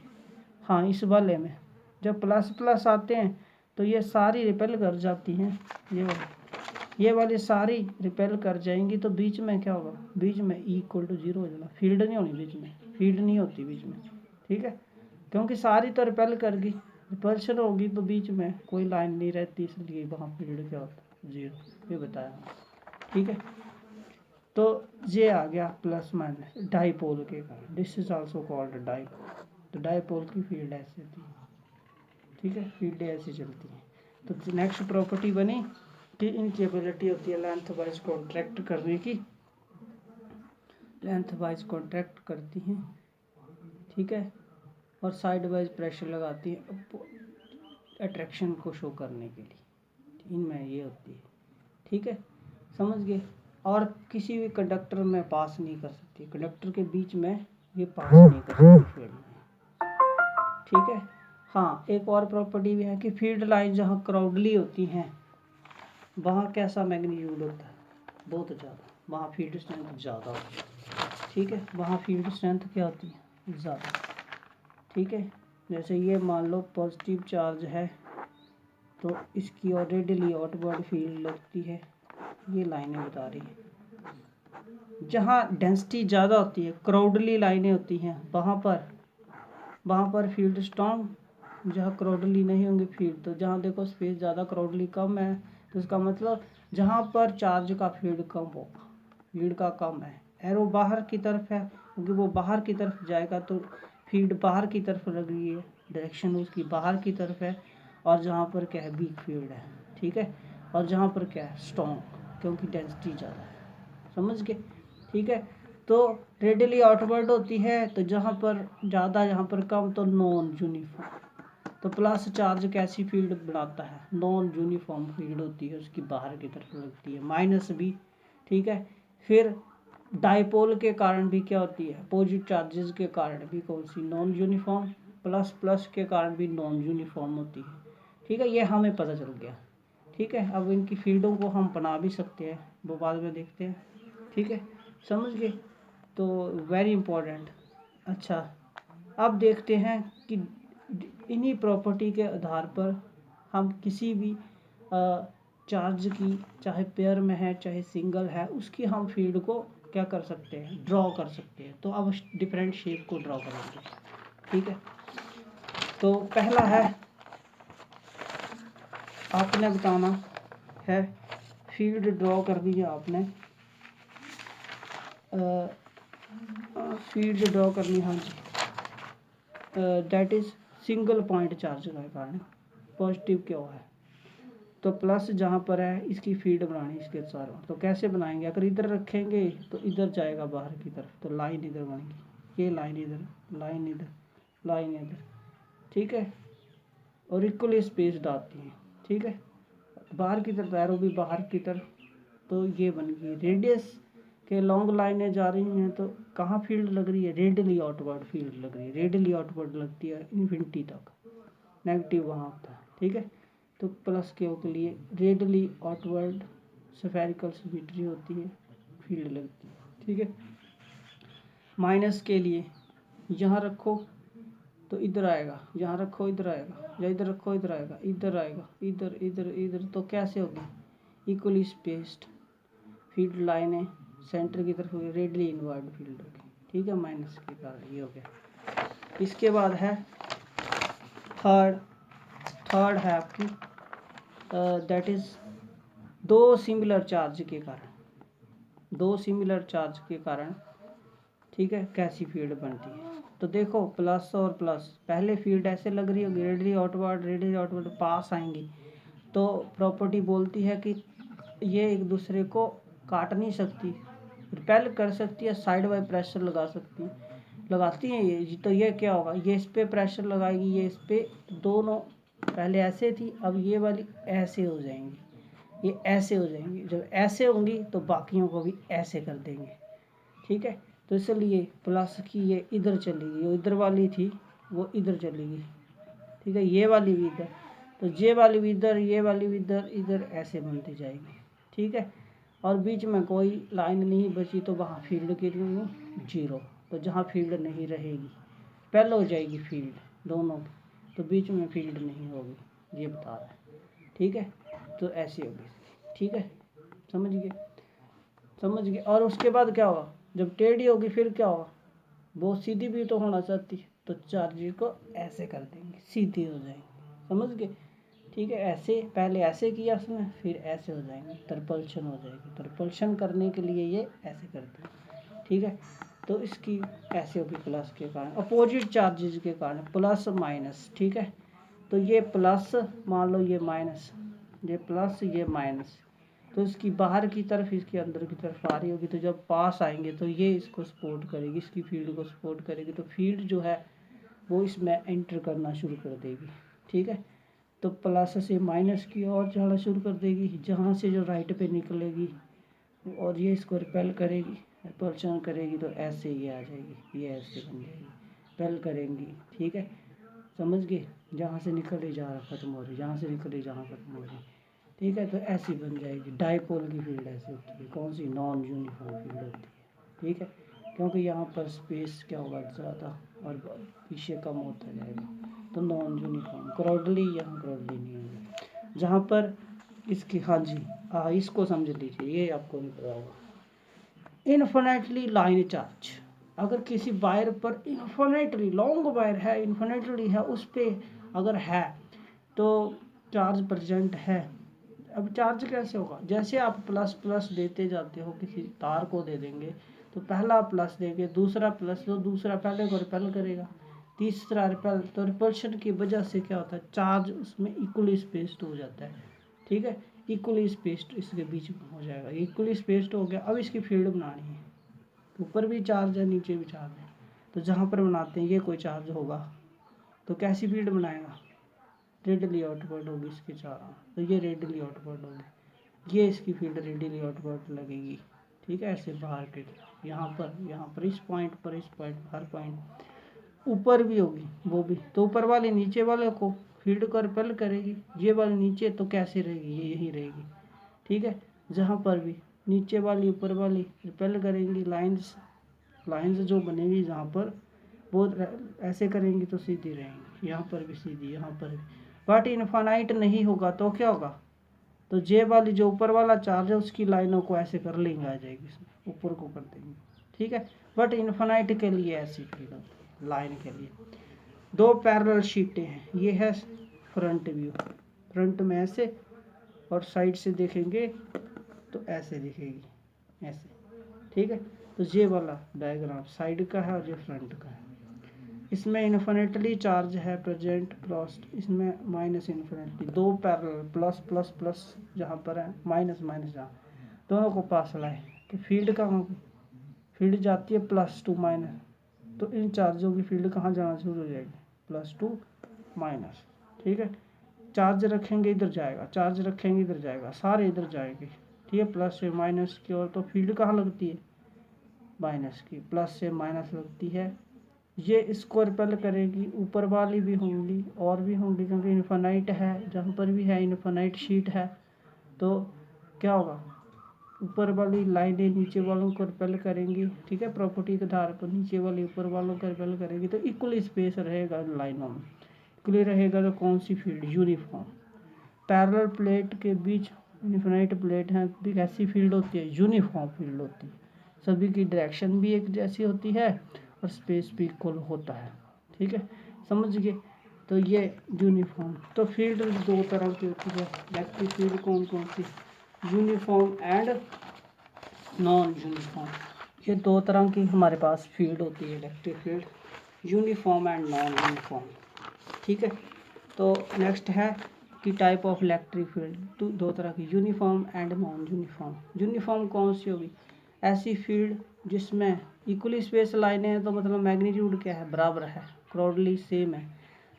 हाँ, इस वाले में जब प्लस प्लस आते हैं तो ये सारी रिपेल कर जाती हैं, ये वाली सारी रिपेल कर जाएंगी, तो बीच में क्या होगा, बीच में E=0 हो जाना, फील्ड नहीं होनी बीच में, फील्ड नहीं होती बीच में, ठीक है, क्योंकि सारी तो रिपेल कर गई, रिपल्शन होगी तो बीच में कोई लाइन नहीं रहती, इसलिए वहाँ फील्ड क्या होता है, 0, ये बताया, ठीक है। तो ये आ गया प्लस माइनस डाइपोल के कारण, this is also called dipole, तो डायपोल की फील्ड ऐसे होती है, ठीक है, फील्ड ऐसे चलती है। तो नेक्स्ट प्रॉपर्टी बनी कि इनकेपेबिलिटी होती है लेंथ वाइज कॉन्ट्रैक्ट करने की, लेंथ वाइज कॉन्ट्रैक्ट करती हैं, ठीक है, और साइड वाइज प्रेशर लगाती है अट्रैक्शन को शो करने के लिए, इनमें ये होती है, ठीक है, समझ गए। और किसी भी कंडक्टर में पास नहीं कर सकती, कंडक्टर के बीच में ये पास नहीं कर सकती फील्ड में, ठीक है। हाँ, एक और प्रॉपर्टी भी है कि फील्ड लाइन जहाँ क्राउडली होती हैं वहाँ कैसा मैग्नीट्यूड होता है, बहुत ज़्यादा, वहाँ फील्ड स्ट्रेंथ ज़्यादा होती है, ठीक है, वहाँ फील्ड स्ट्रेंथ क्या होती है, ज़्यादा, ठीक है। जैसे ये मान लो पॉजिटिव चार्ज है तो इसकी और रेडियली आउटवर्ड फील्ड लगती है, ये लाइनें बता रही हैं। जहाँ डेंसिटी ज़्यादा होती है, क्राउडली लाइनें होती हैं, वहाँ पर फील्ड स्ट्रॉन्ग, जहाँ क्राउडली नहीं होंगी फील्ड, तो जहाँ देखो स्पेस ज़्यादा क्राउडली कम है, तो इसका मतलब जहाँ पर चार्ज का फील्ड कम होगा, फील्ड का कम है, एरो बाहर की तरफ है क्योंकि वो बाहर की तरफ जाएगा तो फील्ड बाहर की तरफ लग रही है, डायरेक्शन उसकी बाहर की तरफ है, और जहाँ पर क्या है वीक फील्ड है, ठीक है, और जहाँ पर क्या है स्ट्रॉन्ग, क्योंकि डेंसिटी ज़्यादा है, समझ गए, ठीक है। तो रेडियली आउटवर्ड होती है तो जहाँ पर ज़्यादा जहाँ पर कम, तो नॉन यूनिफॉर्म, तो प्लस चार्ज कैसी फील्ड बनाता है, नॉन यूनिफॉर्म फील्ड होती है, उसकी बाहर की तरफ लगती है, माइनस भी, ठीक है। फिर डाइपोल के कारण भी क्या होती है, अपोजिट चार्जेस के कारण भी कौन सी, नॉन यूनिफॉर्म, प्लस प्लस के कारण भी नॉन यूनिफॉर्म होती है, ठीक है, ये हमें पता चल गया, ठीक है। अब इनकी फील्डों को हम बना भी सकते हैं, वो बाद में देखते हैं, ठीक है, समझ गए, तो वेरी इम्पोर्टेंट। अच्छा, अब देखते हैं कि इन्हीं प्रॉपर्टी के आधार पर हम किसी भी चार्ज की, चाहे पेयर में है चाहे सिंगल है, उसकी हम फील्ड को क्या कर सकते हैं, ड्रॉ कर सकते हैं। तो अब डिफरेंट शेप को ड्रॉ करेंगे, ठीक है। तो पहला है, आपने बताना है, फील्ड ड्रॉ करनी है आपने, फील्ड ड्रॉ करनी, हाँ जी, that is single point charge का कारण पॉजिटिव क्यों है, तो प्लस जहाँ पर है इसकी फील्ड बनानी इसके चारों, तो कैसे बनाएंगे, अगर इधर रखेंगे तो इधर जाएगा बाहर की तरफ, तो लाइन इधर बनेगी, ये लाइन इधर, लाइन इधर, लाइन इधर, ठीक है, और इक्वली स्पेस आती है, ठीक है, बाहर की तरफ एरो भी बाहर की तरफ, तो ये बन गई रेडियस के लॉन्ग लाइनें जा रही हैं, तो कहाँ फील्ड लग रही है, रेडियली आउटवर्ड फील्ड लग रही है, रेडियली आउटवर्ड लगती है इन्फिनिटी तक, नेगेटिव वहाँ होता है, ठीक है। तो प्लस के लिए रेडियली आउटवर्ड स्फेरिकल सिमेट्री होती है, फील्ड लगती है, ठीक है। माइनस के लिए यहाँ रखो तो इधर आएगा, यहाँ रखो इधर आएगा, या इधर रखो इधर आएगा, इधर आएगा, इधर इधर इधर, तो कैसे होगी, इक्वली स्पेस्ड फील्ड लाइनें सेंटर की तरफ होगी, रेडियली इनवर्ड फील्ड होगी, ठीक है, माइनस के कारण ये हो गया। इसके बाद है थर्ड है आपकी, दैट इज दो सिमिलर चार्ज के कारण, ठीक है, कैसी फील्ड बनती है। तो देखो प्लस और प्लस, पहले फील्ड ऐसे लग रही होगी, रेडियली आउटवर्ड पास आएंगी, तो प्रॉपर्टी बोलती है कि ये एक दूसरे को काट नहीं सकती, रिपेल कर सकती है, साइड बाय प्रेशर लगाती हैं ये, तो ये क्या होगा, ये इस पे प्रेशर लगाएगी, ये इस पे, दोनों पहले ऐसे थी, अब ये वाली ऐसे हो जाएंगी, ये ऐसे हो जाएंगी, जब ऐसे होंगी तो बाकियों को भी ऐसे कर देंगे, ठीक है। तो इसलिए प्लस की ये इधर चली गई, इधर वाली थी वो इधर चली गई, ठीक है, ये वाली भी इधर, तो ये वाली भी इधर, ये वाली भी इधर, इधर ऐसे बनती जाएगी, ठीक है। और बीच में कोई लाइन नहीं बची, तो वहाँ फील्ड कितनी, जीरो, तो जहाँ फील्ड नहीं रहेगी, पहले हो जाएगी फील्ड दोनों की, तो बीच में फील्ड नहीं होगी, ये बता रहा है, ठीक है। तो ऐसी होगी, ठीक है, समझ गए। और उसके बाद क्या होगा, जब टेढ़ी होगी फिर क्या होगा, वो सीधी भी तो होना चाहती है, तो चार्ज को ऐसे कर देंगे, सीधी हो जाएंगे, समझ गए, ठीक है। ऐसे पहले ऐसे किया उसने, फिर ऐसे हो जाएंगे, तरपल्शन हो जाएगी, तरपल्शन करने के लिए ये ऐसे करते हैं, ठीक है। तो इसकी ऐसे होगी प्लस के कारण, अपोजिट चार्जेज के कारण प्लस माइनस, ठीक है। तो ये प्लस मान लो, ये माइनस, ये प्लस ये माइनस, तो इसकी बाहर की तरफ इसके अंदर की तरफ आ रही होगी, तो जब पास आएंगे तो ये इसको सपोर्ट करेगी, इसकी फील्ड को सपोर्ट करेगी, तो फील्ड जो है वो इसमें एंटर करना शुरू कर देगी, ठीक है। तो प्लस से माइनस की ओर जाना शुरू कर देगी, जहाँ से जो राइट पे निकलेगी और ये इसको रिपेल करेगी, रिपल्शन करेगी, तो ऐसे ये आ जाएगी, ये ऐसे बन जाएगी, रिपेल करेंगी, ठीक है, समझ गए। जहाँ से निकले जहाँ खत्म हो रही, जहाँ से निकले जहाँ खत्म हो रही, ठीक है। तो ऐसी बन जाएगी। डाइपोल की फील्ड ऐसी होती है, कौन सी, नॉन यूनिफॉर्म फील्ड होती है, ठीक है, क्योंकि यहाँ पर स्पेस क्या होगा ज़्यादा और पीछे कम होता जाएगा, तो नॉन यूनिफॉर्म। क्रॉडली यहाँ क्रॉडली नहीं होगी जहाँ पर इसकी, हाँ जी, हाँ इसको समझ लीजिए, ये आपको नहीं पता होगा। इन्फिनेटली लाइन चार्ज, अगर किसी वायर पर इन्फिनेटली लॉन्ग वायर है, इन्फिनेटली है, उस पर अगर है तो चार्ज प्रेजेंट है। अब चार्ज कैसे होगा, जैसे आप प्लस प्लस देते जाते हो, किसी तार को दे देंगे तो पहला प्लस देंगे, दूसरा प्लस, तो दूसरा पहले को रिपेल करेगा, तीसरा रिपेल, तो रिपल्शन की वजह से क्या होता है, चार्ज उसमें इक्वली स्पेस्ड हो जाता है, ठीक है, इक्वली स्पेस्ड इसके बीच में हो जाएगा, इक्वली स्पेस्ड हो गया। अब इसकी फील्ड बनानी है, ऊपर भी चार्ज है नीचे भी चार्ज है, तो जहाँ पर बनाते हैं ये कोई चार्ज होगा तो कैसी फील्ड बनाएगा, रेडियली आउटवर्ड होगी इसके चारों, तो ये रेडियली आउटवर्ड होगी, ये इसकी फील्ड रेडियली आउटवर्ड लगेगी, ठीक है, ऐसे बाहर के यहाँ पर इस पॉइंट पर, इस पॉइंट हर पॉइंट ऊपर भी होगी वो भी, तो ऊपर वाले नीचे वाले को फील्ड को रिपेल करेगी, ये वाले नीचे तो कैसे रहेगी, ये यही रहेगी, ठीक है। जहाँ पर भी नीचे वाली ऊपर वाली रिपेल करेंगी, लाइंस जो बनेगी जहाँ पर वो ऐसे करेंगी तो सीधी रहेंगी, यहाँ पर भी सीधी, यहाँ पर भी। बट इनफाइनाइट नहीं होगा तो क्या होगा, तो जे वाली जो ऊपर वाला चार्ज है उसकी लाइनों को ऐसे कर लेंगे, आ जाएगी इसमें, ऊपर को कर देंगे, ठीक है। बट इनफाइनाइट के लिए ऐसी फील्ड होती है, लाइन के लिए। दो पैरेलल शीटें हैं, ये है फ्रंट व्यू, फ्रंट में ऐसे और साइड से देखेंगे तो ऐसे दिखेगी, ऐसे, ठीक है। तो ये वाला डायग्राम साइड का है और ये फ्रंट का है। इसमें इन्फिनिटली चार्ज है प्रेजेंट, प्लस इसमें माइनस इन्फिनिटली, दो पैरेलल, प्लस प्लस प्लस जहाँ पर है, माइनस माइनस जहाँ, दोनों को पास लाए तो फील्ड कहाँ, फील्ड जाती है प्लस टू माइनस, तो इन चार्जों की फील्ड कहाँ जाना शुरू हो जाएगी, प्लस टू माइनस, ठीक है। चार्ज रखेंगे इधर जाएगा, चार्ज रखेंगे इधर जाएगा, सारे इधर जाएंगे, ठीक है, प्लस से माइनस की ओर, तो फील्ड कहाँ लगती है, माइनस की, प्लस से माइनस लगती है, ये इसको रिपेल करेगी, ऊपर वाली भी होंगी और भी होंगी, क्योंकि इन्फिनाइट है, जहाँ पर भी है इन्फिनाइट शीट है, तो क्या होगा, ऊपर वाली लाइनें नीचे वालों को रिपेल करेंगी, ठीक है, प्रॉपर्टी के आधार पर नीचे वाली ऊपर वालों को रिपेल करेंगी, तो इक्वली स्पेस रहेगा लाइनों में, इक्वली रहेगा, तो कौन सी फील्ड, यूनिफॉर्म। पैरेलल प्लेट के बीच इन्फिनाइट प्लेट है, ऐसी फील्ड होती है, यूनिफॉर्म फील्ड होती है, सभी की डायरेक्शन भी एक जैसी होती है और स्पेस भी इक्वल होता है, ठीक है, समझ गए। तो ये यूनिफॉर्म, तो फील्ड दो तरह की होती है, इलेक्ट्रिक फील्ड कौन कौन सी, यूनिफॉर्म एंड नॉन यूनिफॉर्म, ये दो तरह की हमारे पास फील्ड होती है, electric field, uniform and non uniform, ठीक है। तो नेक्स्ट है कि टाइप ऑफ इलेक्ट्रिक फील्ड, तो दो तरह की, uniform and non uniform. Uniform कौन सी होगी, ऐसी फील्ड जिसमें इक्वली स्पेस लाइनें हैं, तो मतलब मैग्नीट्यूड क्या है, बराबर है, क्रॉडली सेम है,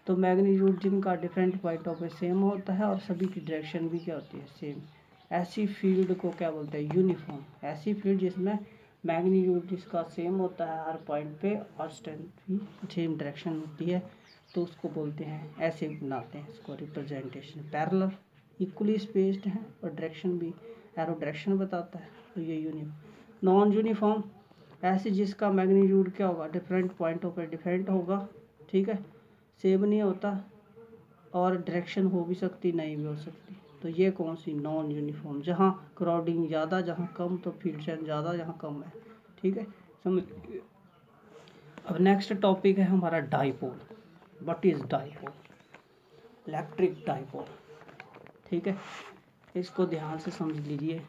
तो मैग्नीट्यूड जिनका different point of view same होता है और सभी की डायरेक्शन भी क्या होती है, सेम, ऐसी फील्ड को क्या बोलते हैं, यूनिफॉर्म। ऐसी फील्ड जिसमें मैग्नीट्यूड जिसका सेम होता है हर पॉइंट पे और स्ट्रेंथ भी सेम डायरेक्शन होती है, तो उसको बोलते हैं, ऐसे बनाते हैं इसको रिप्रेजेंटेशन। पैरेलल इक्वली स्पेस्ड है और डायरेक्शन भी, एरो डायरेक्शन बताता है, तो ये यूनिफॉर्म। नॉन यूनिफॉर्म ऐसे जिसका मैग्नीट्यूड क्या होगा, डिफरेंट पॉइंटों पर डिफरेंट होगा, ठीक है, सेम नहीं होता, और डायरेक्शन हो भी सकती नहीं भी हो सकती, तो ये कौन सी, नॉन यूनिफॉर्म, जहाँ क्राउडिंग ज़्यादा जहाँ कम, तो फील्ड स्ट्रेंथ ज़्यादा जहाँ कम है, ठीक है, समझ। अब नेक्स्ट टॉपिक है हमारा dipole. What is dipole, electric dipole, ठीक है, इसको ध्यान से समझ लीजिए।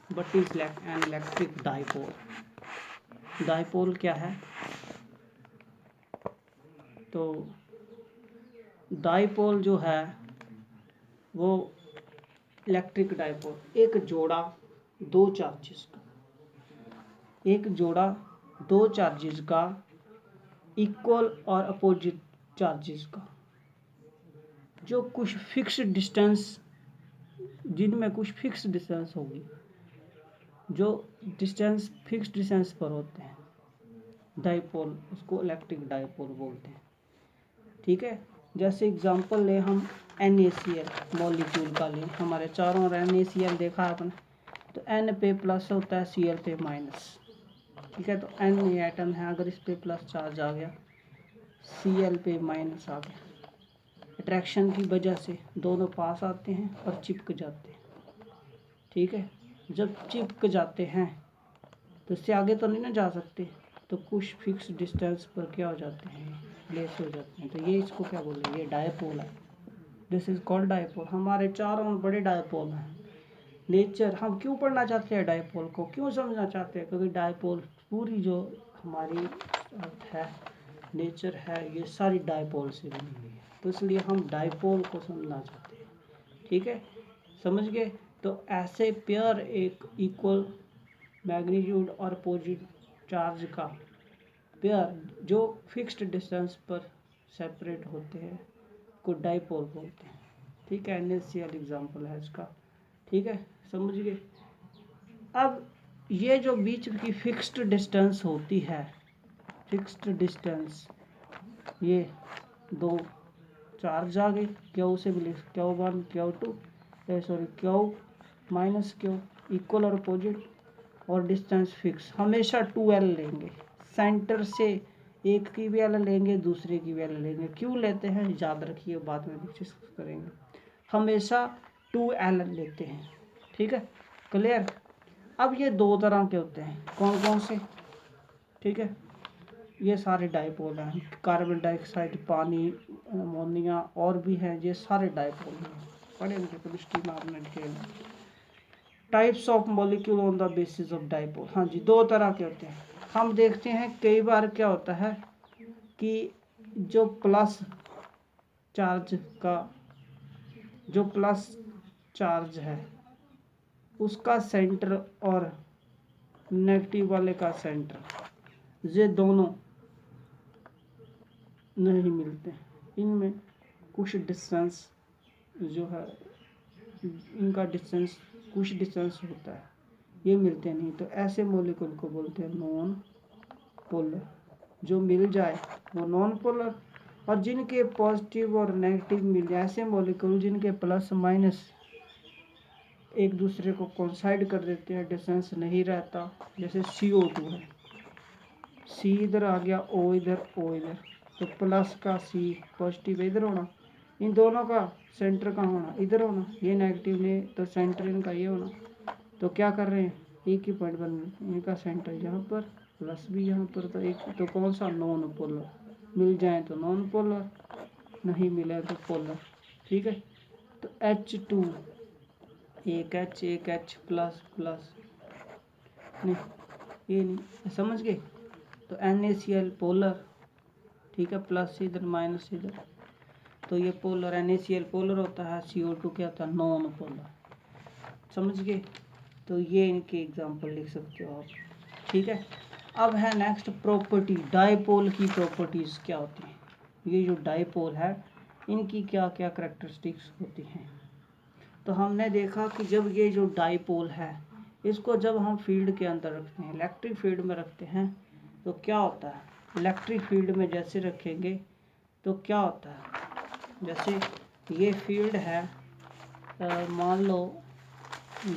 What is an electric dipole, dipole क्या है? तो डाइपोल जो है वो इलेक्ट्रिक डाइपोल, एक जोड़ा दो चार्जेस का, एक जोड़ा दो चार्जेस का इक्वल और अपोजिट चार्जेस का, जो कुछ फिक्स डिस्टेंस, जिनमें कुछ फिक्स डिस्टेंस होगी, जो डिस्टेंस फिक्स डिस्टेंस पर होते हैं, डाइपोल, उसको इलेक्ट्रिक डाइपोल बोलते हैं। ठीक है, जैसे एग्जांपल ले हम NaCl मॉलिक्यूल का लें, हमारे चारों ओर NaCl देखा आपने, तो N पे प्लस होता है, Cl पे माइनस। ठीक है, तो N ये एटम है, अगर इस पे प्लस चार्ज आ गया, Cl पे माइनस आ गया, अट्रैक्शन की वजह से दोनों पास आते हैं और चिपक जाते हैं। ठीक है, जब चिपक जाते हैं तो इससे आगे तो नहीं ना जा सकते, तो कुछ फिक्स डिस्टेंस पर क्या हो जाते हैं, प्लेस हो जाते हैं। तो ये इसको क्या बोलेंगे, ये डायपोल है। This is called dipole. हमारे चारों बड़े डायपोल हैं। नेचर, हम क्यों पढ़ना चाहते हैं डायपोल को, क्यों समझना चाहते हैं? क्योंकि डायपोल पूरी जो हमारी अर्थ है, नेचर है, ये सारी डायपोल से बनी हुई है, तो इसलिए हम डायपोल को समझना चाहते हैं। ठीक है, समझ गए? तो ऐसे पेयर एक इक्वल मैग्नीट्यूड और अपोजिट चार्ज का पेयर जो फिक्स्ड डिस्टेंस पर सेपरेट होते हैं को डाइपोल बोलते हैं। ठीक है, NaCl एग्जांपल है इसका। ठीक है, समझ गए? अब ये जो बीच की फिक्स्ड डिस्टेंस होती है, फिक्स्ड डिस्टेंस, ये दो चार्ज आ गए, Q से मिले, Q1 Q2, sorry Q minus Q, equal और अपोजिट, और डिस्टेंस फिक्स, हमेशा 2L लेंगे, सेंटर से एक की भी L लेंगे, दूसरे की भी L लेंगे। क्यों लेते हैं याद रखिए, बाद में डिस्कस करेंगे। हमेशा 2L लेते हैं। ठीक है, क्लियर? अब ये दो तरह के होते हैं, कौन कौन से? ठीक है, ये सारे डाइपोल हैं, कार्बन डाइऑक्साइड, पानी, अमोनिया और भी हैं, ये सारे डाइपोल हैं। पढ़ेंगे केमिस्ट्री में आपने detail. Types of molecule on the basis of dipole, हाँ जी, दो तरह के होते हैं। हम देखते हैं कई बार क्या होता है कि जो प्लस चार्ज का, जो प्लस चार्ज है उसका सेंटर और नेगेटिव वाले का सेंटर, ये दोनों नहीं मिलते, इनमें कुछ डिस्टेंस जो है, इनका डिस्टेंस कुछ डिस्टेंस होता है, ये मिलते नहीं, तो ऐसे मॉलिक्यूल को बोलते हैं नॉन पोलर। जो मिल जाए वो नॉन पोलर, और जिनके पॉजिटिव और नेगेटिव मिल जाए, ऐसे मॉलिक्यूल जिनके प्लस माइनस एक दूसरे को कोइंसाइड कर देते हैं, डिस्टेंस नहीं रहता, जैसे CO2 है, C इधर आ गया, O इधर, O इधर, तो प्लस का C पॉजिटिव इधर होना, इन दोनों का सेंटर का होना इधर होना, ये नेगेटिव ने तो सेंटर इनका ये होना, तो क्या कर रहे हैं, एक ही पॉइंट पर इनका सेंटर यहाँ पर, प्लस भी यहाँ पर, तो एक तो कौन सा, नॉन पोलर। मिल जाए तो नॉन पोलर, नहीं मिले तो पोलर। ठीक है, तो H2, एक H प्लस प्लस, नहीं ये नहीं, समझ गए? तो NaCl पोलर, ठीक है, प्लस इधर माइनस इधर, तो ये पोलर, NaCl पोलर होता है, CO2 क्या होता है, नॉन पोलर। समझ गए? तो ये इनके एग्जांपल लिख सकते हो आप। ठीक है, अब है नेक्स्ट प्रॉपर्टी, डाइपोल की प्रॉपर्टीज़ क्या होती हैं। ये जो डाइपोल है इनकी क्या क्या करैक्टरिस्टिक्स होती हैं। तो हमने देखा कि जब ये जो डाइपोल है इसको जब हम फील्ड के अंदर रखते हैं, इलेक्ट्रिक फील्ड में रखते हैं, तो क्या होता है, इलेक्ट्रिक फील्ड में जैसे रखेंगे तो क्या होता है, जैसे ये फील्ड है, मान लो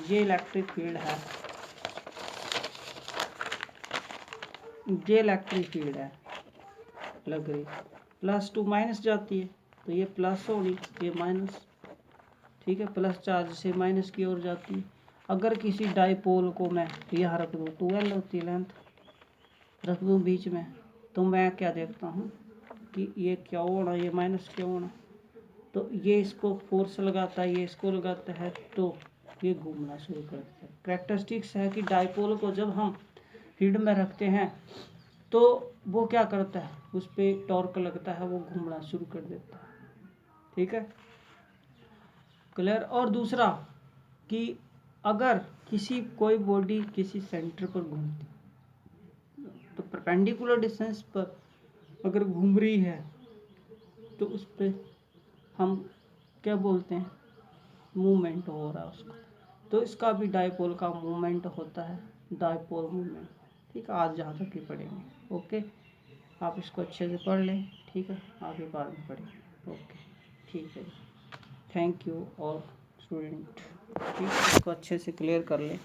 ये इलेक्ट्रिक फील्ड है, ये इलेक्ट्रिक फील्ड है, लग रही +2 माइनस जाती है, तो ये प्लस होगी, ये माइनस। ठीक है, प्लस चार्ज से माइनस की ओर जाती है। अगर किसी डाइपोल को मैं यहाँ रख दूँ, 2L होती है लेंथ, रख दूँ बीच में, तो मैं क्या देखता हूँ कि ये क्या होना, ये माइनस क्यों होना, तो ये इसको फोर्स लगाता है, ये इसको लगाता है, तो ये घूमना शुरू करता है। करैक्टरिस्टिक्स है कि डाइपोल को जब हम फीड में रखते हैं तो वो क्या करता है, उस पर टॉर्क लगता है, वो घूमना शुरू कर देता है। ठीक है, क्लियर। और दूसरा कि अगर कोई बॉडी किसी सेंटर पर घूमती तो परपेंडिकुलर डिस्टेंस पर अगर घूम रही है तो उस पर हम क्या बोलते हैं, मूवमेंट हो रहा है उसका, तो इसका भी डायपोल का मूवमेंट होता है, डायपोल मूवमेंट। ठीक है, आज जहाँ तक ही पढ़ेंगे। ओके, आप इसको अच्छे से पढ़ लें। ठीक है, आगे बाद में पढ़ेंगे। ओके, ठीक है, थैंक यू ऑल स्टूडेंट। ठीक है, इसको अच्छे से क्लियर कर लें।